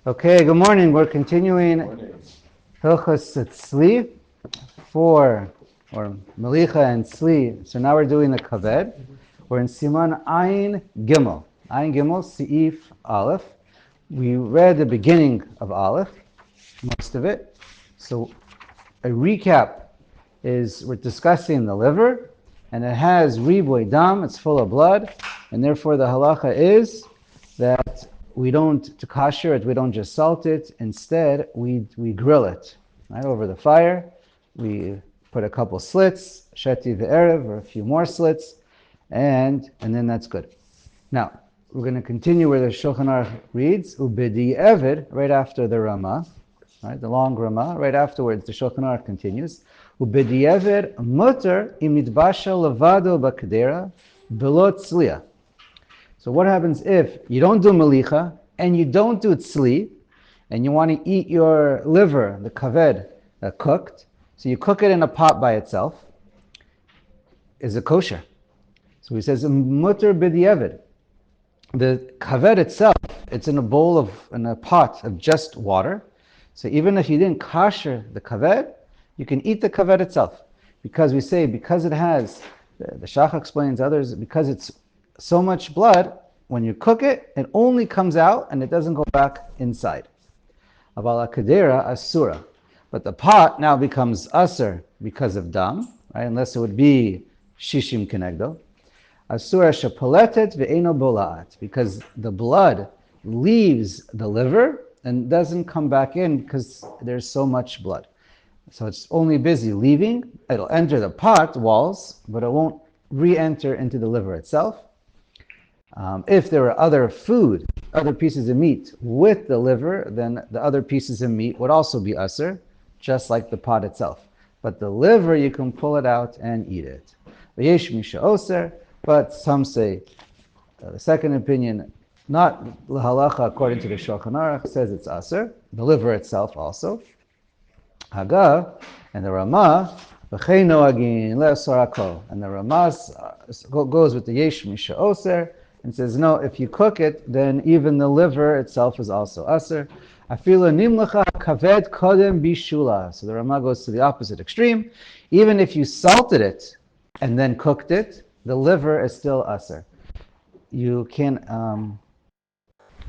Okay, good morning. We're continuing Hilchos Tzli 4, or Melicha and Tzli. So now we're doing the Kaved. We're in Siman Ayin Gimel. Ayin Gimel, Seif Aleph. We read the beginning of Aleph, most of it. So a recap is we're discussing the liver, and it has riboy dam, it's full of blood, and therefore the halacha is that we don't to kasher it, we don't just salt it. Instead, we grill it right over the fire. We put a couple slits, sheti ve'erev, or a few more slits, and then that's good. Now we're going to continue where the Shulchan Aruch reads ubedi evid right after the Ramah, right, the long Ramah. Right afterwards, the Shulchan Aruch continues ubedi evid muter imitbasha levado b'kedera belot tzliya. So what happens if you don't do melicha and you don't do tzli, and you want to eat your liver, the kaved, cooked? So you cook it in a pot by itself. Is it kosher? So he says muter b'di'evid. The kaved itself, it's in a pot of just water. So even if you didn't kasher the kaved, you can eat the kaved itself, because we say because it has, the Shach explains others, because it's so much blood, when you cook it, it only comes out and it doesn't go back inside. Aval kadera asura, but the pot now becomes aser because of dam, right? Unless it would be shishim kenegdo. Asura shapaletet ve'eno bolaat, because the blood leaves the liver and doesn't come back in because there's so much blood. So it's only busy leaving. It'll enter the pot walls, but it won't re-enter into the liver itself. If there were other food, other pieces of meat with the liver, then the other pieces of meat would also be aser, just like the pot itself. But the liver, you can pull it out and eat it. V'yesh misha oser, but some say, the second opinion, not halacha according to the Shulchan Aruch, says it's aser, the liver itself also. Hagav, and the Ramah, v'chei noagin le'asar hakol, and the Ramah goes with the yesh misha oser, and says, no, if you cook it, then even the liver itself is also aser. Afilu nimlacha kaved kodem bishula. So the Ramah goes to the opposite extreme. Even if you salted it and then cooked it, the liver is still aser. You can,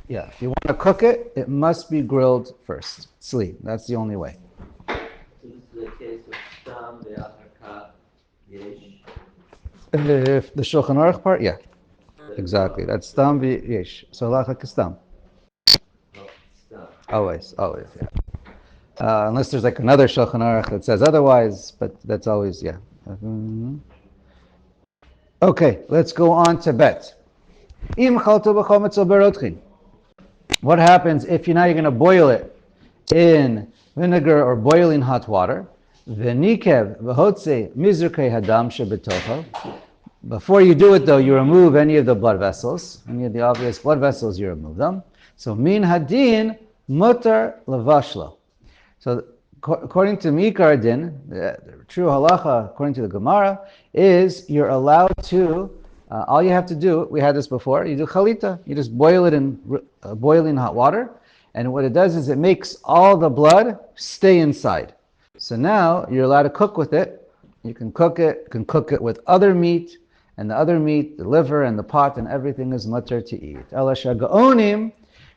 if you want to cook it, it must be grilled first. Tzli, that's the only way. So this is a case of stam ve'achar yesh. If the Shulchan Aruch part, yeah. Exactly. That's stam v'yesh. So halacha kastam. Always, yeah. Unless there's like another Shulchan Aruch that says otherwise, but that's always, yeah. Okay, let's go on to bet. What happens if you're going to boil it in vinegar or boiling hot water? Before you do it, though, you remove any of the blood vessels, any of the obvious blood vessels, you remove them. So min hadin mutar lavashlo. So according to Mikar Din, the true halacha, according to the Gemara, is you're allowed to, all you have to do, we had this before, you do chalita, you just boil it in boiling hot water, and what it does is it makes all the blood stay inside. So now you're allowed to cook with it. You can cook it with other meat, and the other meat, the liver and the pot and everything is mutter to eat. Elasha gaonim,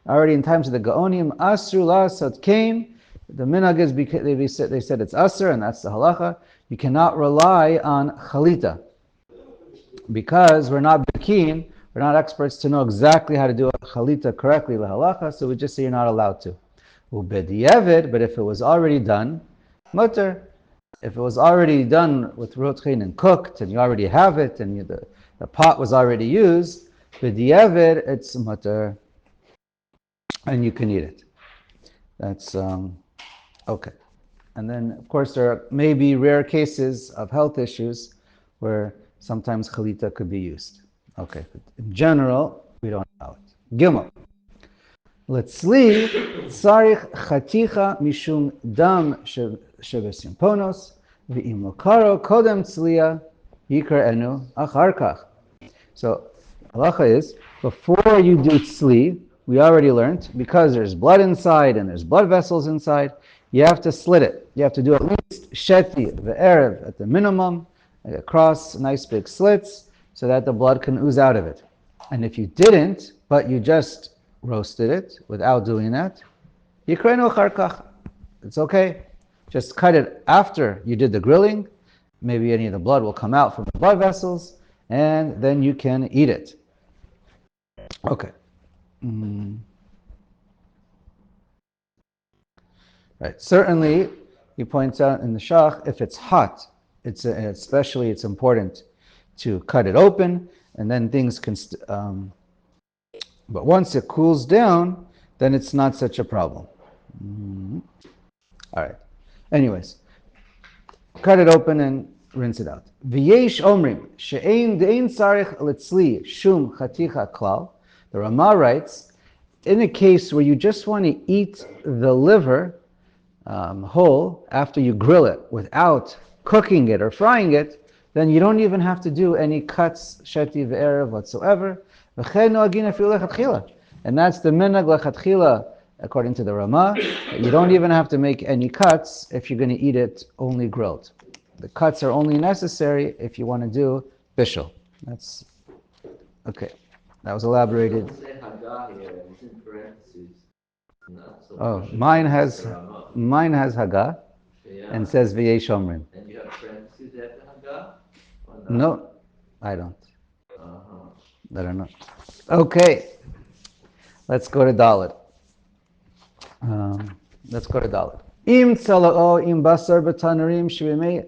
already in times of the gaonim, asru la'asat kain. The minhag is because they said it's aser, and that's the halacha. You cannot rely on chalita, because we're not bekim, we're not experts to know exactly how to do a chalita correctly, la halacha, so we just say you're not allowed to. Ubedi'evid, but if it was already done, mutter. If it was already done with rotchein and cooked, and you already have it, and the pot was already used, bedi'evid, it's mutter, and you can eat it. That's okay. And then, of course, there may be rare cases of health issues where sometimes chalita could be used. Okay, but in general, we don't allow it. Gimel. Letzli tzarich chaticha mishum dam shebesim ponos v'im lokaro kodem tzliya yikar enu achar kach. So halacha is, before you do tzli, we already learned, because there's blood inside and there's blood vessels inside, you have to slit it. You have to do at least sheti ve'erev at the minimum, across nice big slits, so that the blood can ooze out of it. And if you didn't, but you just roasted it without doing that, yikrenu charkach. It's okay. Just cut it after you did the grilling. Maybe any of the blood will come out from the blood vessels, and then you can eat it. Okay. Right. Certainly, he points out in the shach, if it's hot, it's important to cut it open, and then things can. But once it cools down, then it's not such a problem. All right. Anyways, cut it open and rinse it out. V'yesh omrim she'ein de'ein sarich letzli shum chaticha klal. The Rama writes, in a case where you just want to eat the liver whole after you grill it without cooking it or frying it, then you don't even have to do any cuts, sheti ve'erev whatsoever. And that's the minhag lechatchila, according to the Rama. You don't even have to make any cuts if you're going to eat it only grilled. The cuts are only necessary if you want to do bishul. That's okay. That was elaborated. Say Haggah here, it's in parentheses. Oh, mine has Haggah and says V'yesh Omrim. And you have parentheses after Haggah? No, I don't. Uh-huh. I don't know. Okay, let's go to Dalet. Im tzala'o im basar b'tanarim shvimei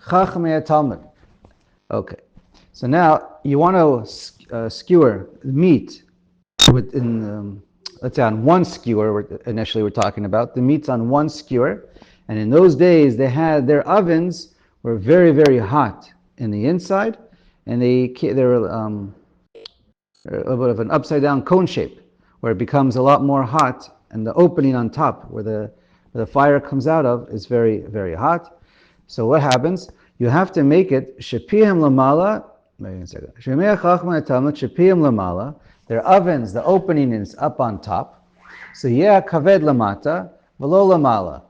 chachmei Talmud. Okay, so now you want to skewer meat within, let's say on one skewer. Initially, we're talking about the meat's on one skewer, and in those days they had their ovens were very, very hot in the inside, and they were a little bit of an upside down cone shape, where it becomes a lot more hot, and the opening on top where the fire comes out of is very, very hot. So what happens? You have to make it shepiyim lamala. Their ovens, the opening is up on top. So yeah, kaved lamata, velo lamala.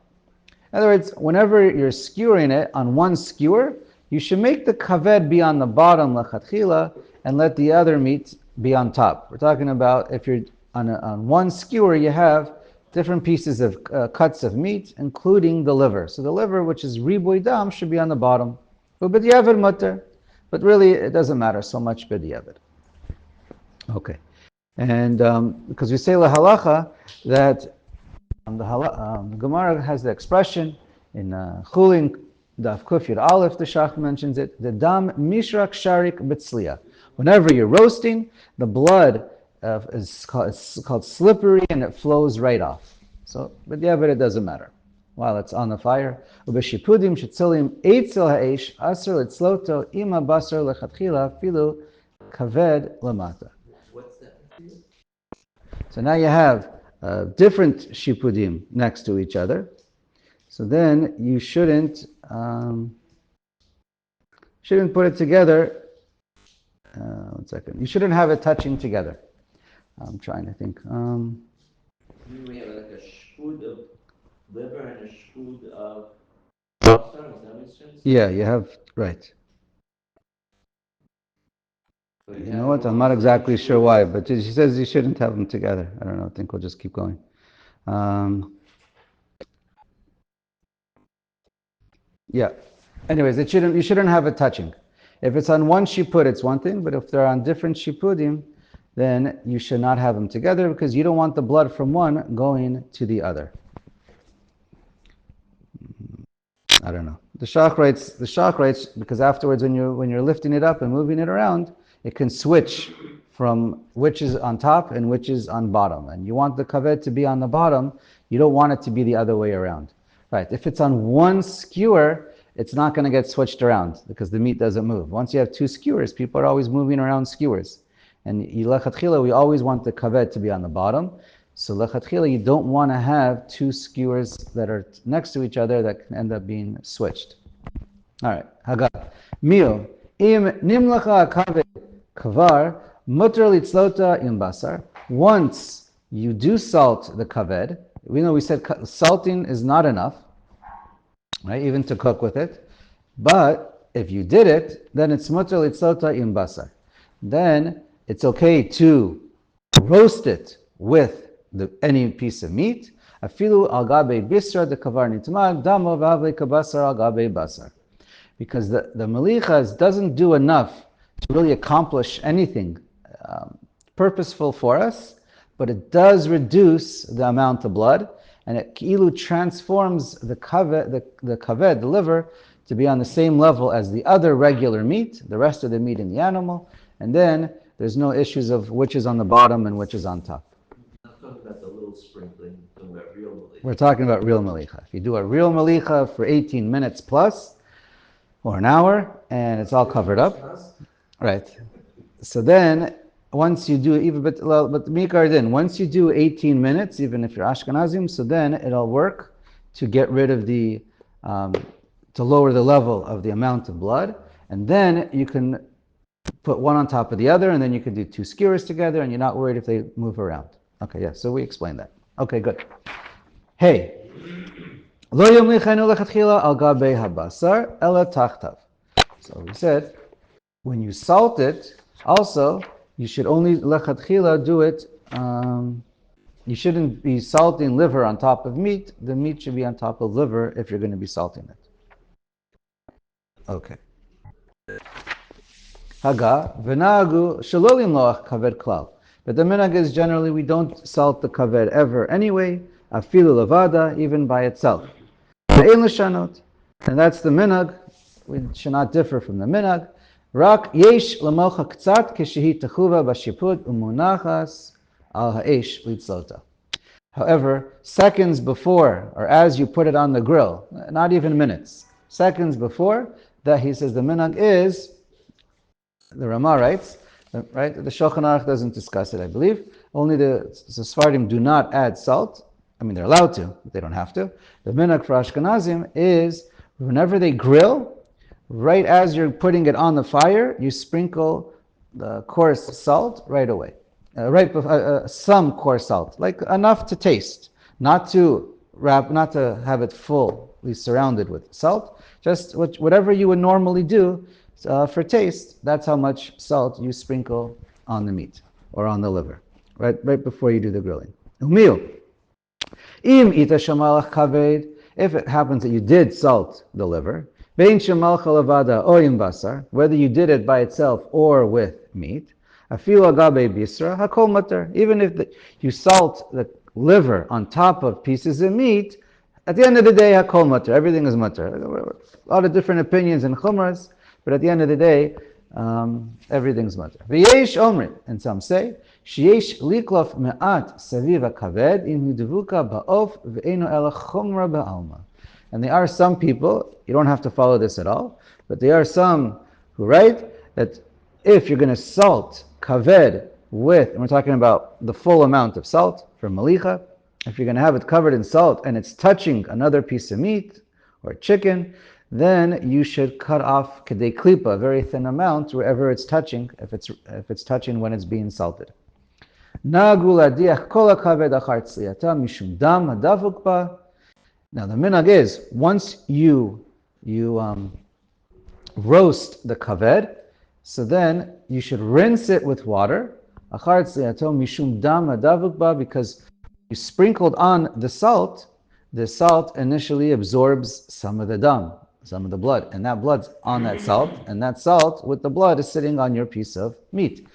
In other words, whenever you're skewering it on one skewer, you should make the kaved be on the bottom lachatchila and let the other meat be on top. We're talking about if you're on one skewer, you have different pieces of cuts of meat, including the liver. So the liver, which is riboy dam, should be on the bottom. B'diavad mutter, but really it doesn't matter so much b'diavad. Okay, and because we say lahalacha that the Gemara has the expression in Chulin Daf Kuf Yud Aleph, the Shach mentions it, the dam mishrak sharik b'tzliya. Whenever you're roasting, the blood is called slippery and it flows right off. So, but yeah, but it doesn't matter while it's on the fire. Ubeshipudim shetzilim eitzel ha'esh aser litzloto ima basar lechatchila filu kaved lamata. What's that? So now you have different shipudim next to each other. So then you shouldn't put it together. 1 second. You shouldn't have it touching together. I'm trying to think. We have like a shpud of liver and a shpud of basar, is that what it says? Yeah, you have, right. So You know what? I'm not exactly sure why, but she says you shouldn't have them together. I don't know. I think we'll just keep going. Yeah. Anyways, you shouldn't have it touching. If it's on one shipud, it's one thing, but if they're on different shipudim, then you should not have them together because you don't want the blood from one going to the other. I don't know. The Shach writes because afterwards when you're lifting it up and moving it around, it can switch from which is on top and which is on bottom. And you want the kaved to be on the bottom, you don't want it to be the other way around. Right. If it's on one skewer, it's not going to get switched around because the meat doesn't move. Once you have two skewers, people are always moving around skewers. And lechatchila, we always want the kaved to be on the bottom. So lechatchila, you don't want to have two skewers that are next to each other that can end up being switched. All right, Haggah. Mio, im nimlacha kaved kavar, mutter litzlota im basar. Once you do salt the kaved. We said salting is not enough, right? Even to cook with it. But if you did it, then it's mutter litzota im basar. Then it's okay to roast it with any piece of meat. Afilu al gabe bisra de kavar nitmag damo v'avle kabasar al gabe basar. Because the melichas doesn't do enough to really accomplish anything purposeful for us, but it does reduce the amount of blood, and it ki'ilu transforms the kaved, the liver, to be on the same level as the other regular meat, the rest of the meat in the animal, and then there's no issues of which is on the bottom and which is on top. I'm talking about the little sprinkling, I'm talking about real malicha. We're talking about real malicha. If you do a real malicha for 18 minutes plus, or an hour, and it's all covered up, right? So then, once you do even but mikar din, once you do 18 minutes, even if you're Ashkenazim, so then it'll work to get rid of the to lower the level of the amount of blood, and then you can put one on top of the other, and then you can do two skewers together, and you're not worried if they move around. Okay, yeah, so we explained that. Okay, good. Hey. Lo yomlichenu lechatchila al gabe habasar ela tachtav. So we said, when you salt it, also, you should only lechatchila do it, you shouldn't be salting liver on top of meat. The meat should be on top of liver if you're going to be salting it. Okay. Haga, v'nagu shalolim loach kaved klal. But the minhag is generally we don't salt the kaved ever anyway, afilu levada, even by itself. Ve'en l'shanot. And that's the minhag. We should not differ from the minhag. Rak yesh l'mocha k'tzat kishehi techuva b'shiput u'munachas al ha'esh litzota. However, seconds before, or as you put it on the grill, not even minutes, seconds before, that he says the minhag is, the Rama writes, right? The Shulchan Aruch doesn't discuss it, I believe. Only the Sfardim do not add salt. I mean, they're allowed to, but they don't have to. The minhag for Ashkenazim is, whenever they grill, right as you're putting it on the fire, you sprinkle the coarse salt right away. Some coarse salt, like enough to taste, not to have it fully surrounded with salt. Just whatever you would normally do for taste. That's how much salt you sprinkle on the meat or on the liver, right before you do the grilling. Umil. Im ita shamalach kaved. If it happens that you did salt the liver, bein shamalcha levada oyim basar, whether you did it by itself or with meat. Afilu agabe bisra hakol matar. Even if you salt the liver on top of pieces of meat, at the end of the day, hakol matar. Everything is matar. A lot of different opinions and chumras, but at the end of the day, everything's matar. V'yesh omrin, and some say, sheyesh liklof me'at saviv hakaved im hidvuka ba'of ve'enu ela chumra ba'alma. And there are some people, you don't have to follow this at all, but there are some who write that if you're going to salt kaved with, and we're talking about the full amount of salt for malicha, if you're going to have it covered in salt and it's touching another piece of meat or chicken, then you should cut off kedei klipa, a very thin amount, wherever it's touching, if it's touching when it's being salted. Nagu ladiach kol hakaved achar tzliata mishum dam hadavuk ba. Now the minhag is, once you roast the kaved, so then you should rinse it with water, because you sprinkled on the salt initially absorbs some of the dam, some of the blood, and that blood's on that salt, and that salt with the blood is sitting on your piece of meat.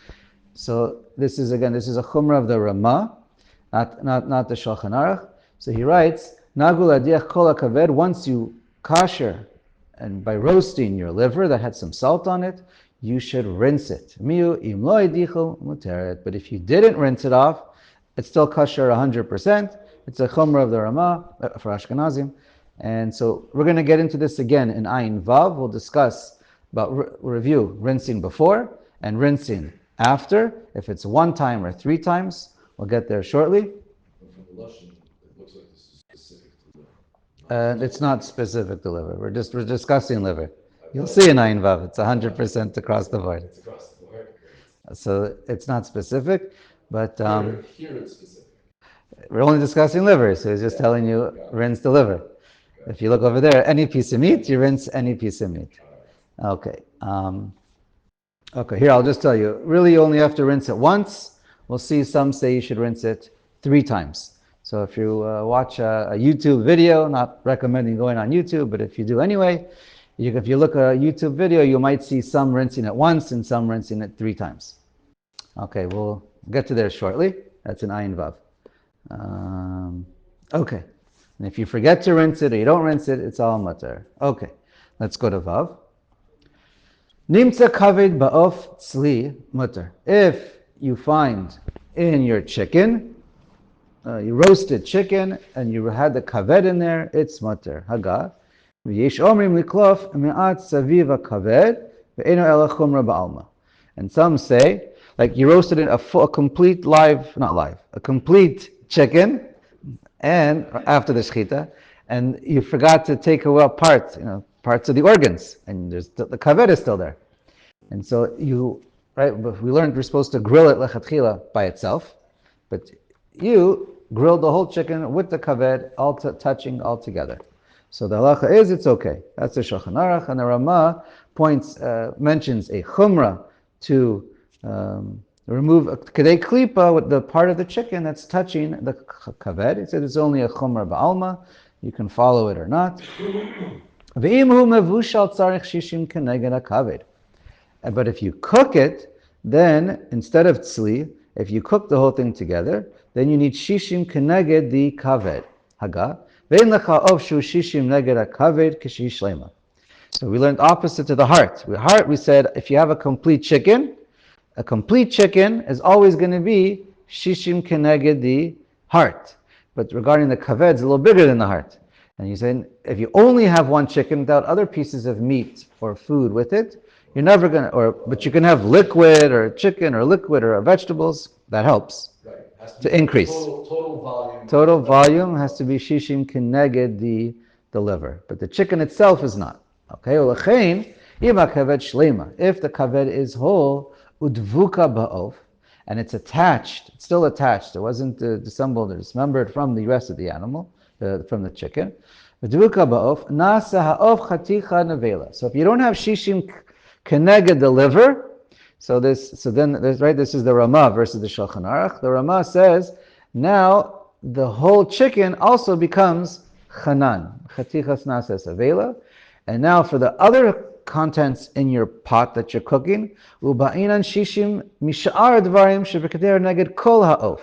So this is a chumrah of the Rama, not the Shulchan Aruch. So he writes, Nagul adiach kol hakaved, once you kasher, and by roasting your liver that had some salt on it, you should rinse it. Miu im lo edichel muteret. But if you didn't rinse it off, it's still kasher 100%. It's a chumrah of the Rama for Ashkenazim. And so we're going to get into this again in Ayin Vav. We'll discuss about review rinsing before and rinsing after. If it's one time or three times, we'll get there shortly. It's not specific to liver. We're discussing liver. You'll see in Ayin Vav, it's 100% across the board. It's across the board. So it's not specific, but Here it's specific. We're only discussing liver, so he's just telling you rinse the liver. If you look over there, any piece of meat, you rinse any piece of meat. Okay. Okay, here I'll just tell you. Really, you only have to rinse it once. We'll see some say you should rinse it 3 times. So if you watch a YouTube video, not recommending going on YouTube, but if you do anyway, if you look at a YouTube video, you might see some rinsing it once and some rinsing it 3 times. Okay, we'll get to there shortly. That's an ayin vav. Okay, and if you forget to rinse it or you don't rinse it, it's all mutter. Okay, let's go to vav. Nimtza kaved ba'of tzli mutter. If you find in your chicken, you roasted chicken and you had the kaved in there, it's mutter. Haga. V'yesh omrim liklof me'at saviv kaved ve'eno ela chumra ba'alma. And some say, like you roasted a complete a complete chicken, and after the shechita, and you forgot to take away parts of the organs, and the kaved is still there. And so we learned we're supposed to grill it lechatchila by itself, but you grilled the whole chicken with the kaved, touching all together. So the halacha is it's okay. That's the Shulchan Aruch, and the Ramah mentions a chumrah to remove kedei klipa with the part of the chicken that's touching the kaved. He said it's only a chumrah ba'alma. You can follow it or not. Ve'im hu mevushal tzarich shishim keneged hakaved. But if you cook it, then instead of tzli, if you cook the whole thing together, then you need shishim keneged the kaved. Haga. Ve'in lecha of shu shishim neged hakaved kishish shlema. So we learned opposite to the heart. We said if you have a complete chicken is always going to be shishim keneged the heart. But regarding the kaved, it's a little bigger than the heart. And you say if you only have one chicken without other pieces of meat or food with it, you're never going to, but you can have liquid or chicken or liquid or vegetables. That helps to increase. Total volume has to be shishim keneged the liver. But the chicken itself is not. Okay, ulechein, ima kaved shlema. If the kaved is whole, udvuka ba'of, and it's still attached. It wasn't disassembled or dismembered from the rest of the animal, from the chicken. Udvuka ba'of, nasa ha'of chaticha nevela. So if you don't have shishim keneged the liver, this is the Ramah versus the Shulchan Aruch. The Ramah says, now the whole chicken also becomes chanan. Chatichas nasa savela. And now for the other contents in your pot that you're cooking, uba'inan shishim misha'ar dvarim shebekeder neged kol ha'of.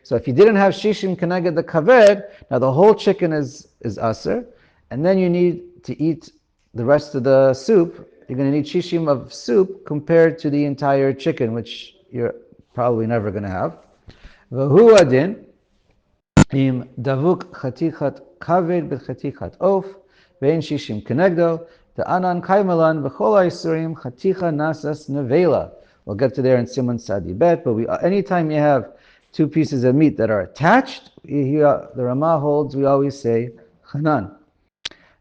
So if you didn't have shishim keneged the kaved, now the whole chicken is aser, and then you need to eat the rest of the soup. You're going to need shishim of soup compared to the entire chicken, which you're probably never going to have. V'hu adin im davuk chatichat kaved b'chatichat of ve'en shishim kenegdo ta'anan kaimalan v'chol ha'isurim chaticha nasas nevela. We'll get to there in Siman Sadi Bet, but anytime you have 2 pieces of meat that are attached, the Ramah holds, we always say chanan.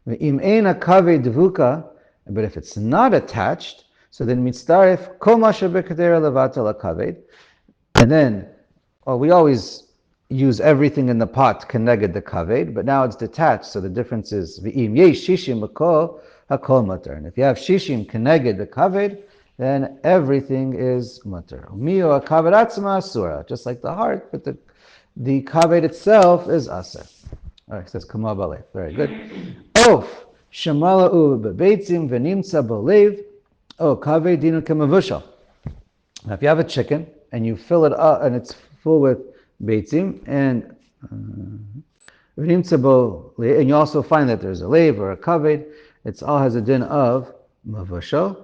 Ve'im ein hakaved dvuka. But if it's not attached, so then mitzaref kol ma shebekeder levata lakaved, and then we always use everything in the pot keneged the kaved, but now it's detached. So the difference is v'im yesh shishim b'kol hakol mutter. And if you have shishim keneged the kaved, then everything is mutter. Mio hakaved atzma asura, just like the heart, but the kaved itself is aser. All right, says kama balev. Very good. Of Shemala'u bebeitzim v'nimtza b'lev, kaved dinu kemavushal. Now, if you have a chicken and you fill it up and it's full with beitzim and v'nimtza b'lev, and you also find that there's a lev or a kaved, it all has a din of mavushal,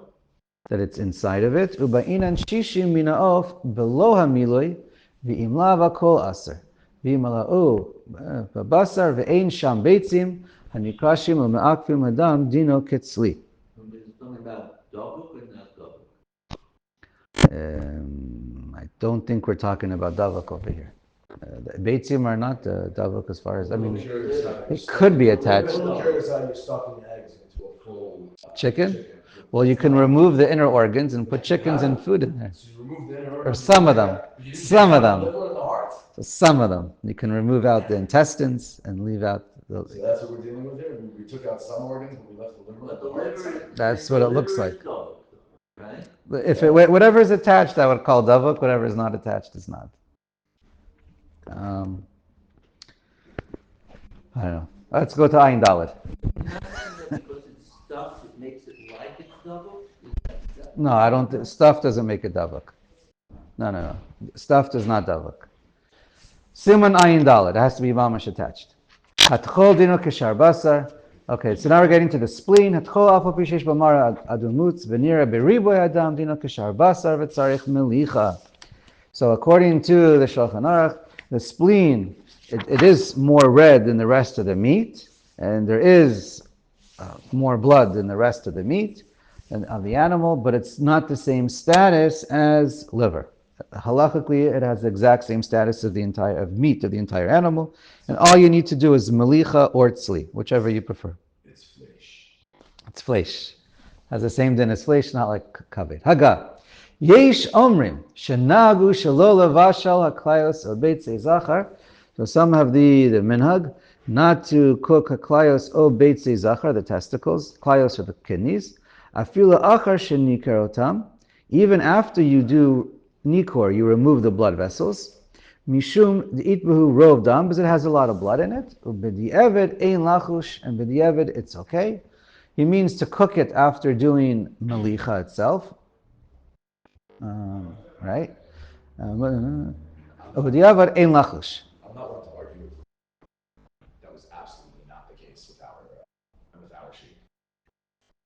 that it's inside of it. Uba'inan shishim mina'of below hamiloi v'im lava kol aser v'im b'basar v'ein sham beitzim hanikrashim u'me'akvim adam dino ketzli. Is it talking about dabuk or not dabuk? I don't think we're talking about davuk over here. The beitzim are not davuk as far as, it could be attached. I'm curious how you're stuffing eggs into a full Chicken? Well, you can remove the inner organs and put chickens and food in there. So you remove the inner Or some of them. Some of them. Liver and the heart. So some of them. You can remove out the intestines and leave out So the. that's what we're dealing with here. We took out some organs, but we left the liver. But the the heart, liver, That's the what it liver looks is like. dog, right? If it whatever is attached, I would call davuk. Whatever is not attached is not. I don't know. Let's go to Ayin Dalet. You're not saying that because it's stuffed, it makes it like it's double? No, I don't. Stuff doesn't make it davuk. No. Stuff does not davuk. Siman Ayin Dalet. It has to be mamash attached. Hatchol dino keshar basar. Okay, so now we're getting to the spleen. Hatchol alpha pishesh b'mara adumutz v'nira beriboy adam dino keshar basar v'tzarich melicha. So according to the Shulchan Aruch, the spleen, it is more red than the rest of the meat, and there is more blood than the rest of the meat and of the animal, but it's not the same status as liver. Halachically, it has the exact same status of the entire meat of the entire animal, and all you need to do is melicha or tzli, whichever you prefer. It's flesh. It's flesh. Has the same din as flesh, not like kaved. Haga. Yesh omrim shenagu shelo levashal haklayos o beitzei zachar. So some have the minhag not to cook haklayos o beitzei zachar, the testicles. Klayos are the kidneys. Afila achar shenikar otam. Even after you do nikor, you remove the blood vessels. Mishum itbahu rov dam, because it has a lot of blood in it. Ubedi'evid ein lachush, and bedi'evid it's okay. He means to cook it after doing melicha itself. Right? Ubedi'evid ein lachush. I'm not one to argue. That was absolutely not the case with our sheep.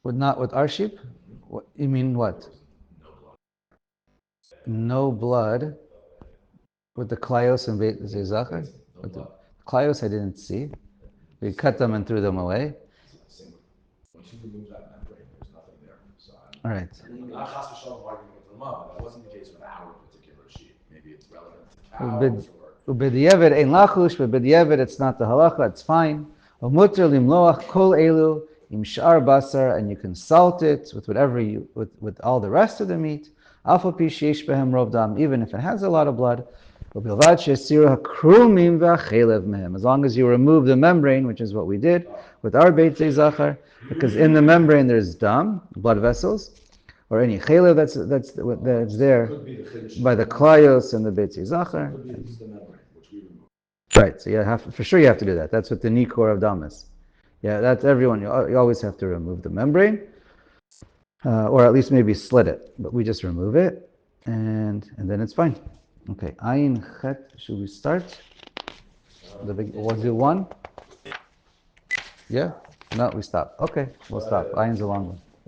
With our sheep? What, you mean what? No blood. No blood with the klayos and beit zachar? With the klayos I didn't see. We cut them and threw them away. Once you remove that membrane, there's nothing there. So All right. I'm not chas v'shalom arguing with Ramah, but that wasn't the case with our particular sheep. Maybe it's relevant to cows or. Ubedi'evid ein lachush, but bedi'evid it's not the halacha, it's fine. Umuter limloach kol elu im shar basar, and you can salt it with whatever you with all the rest of the meat. Alpha pi sheish behem rov dam, even if it has a lot of blood. Ubilvad she'esiru hakrumim v'achelev mehem, as long as you remove the membrane, which is what we did with our beitzei zachar, because in the membrane there's dam, blood vessels, or any chelev that's there by the klayos and the beitzei zachar. Could be just the membrane, which we remove. Right, so you have to do that. That's what the nikor of dam is. Yeah, that's everyone. You always have to remove the membrane, or at least maybe slit it. But we just remove it, and then it's fine. Okay, ayin chet. Should we start? We'll do one. Yeah. No, we stop. Okay, we'll stop. Ayin's a long one.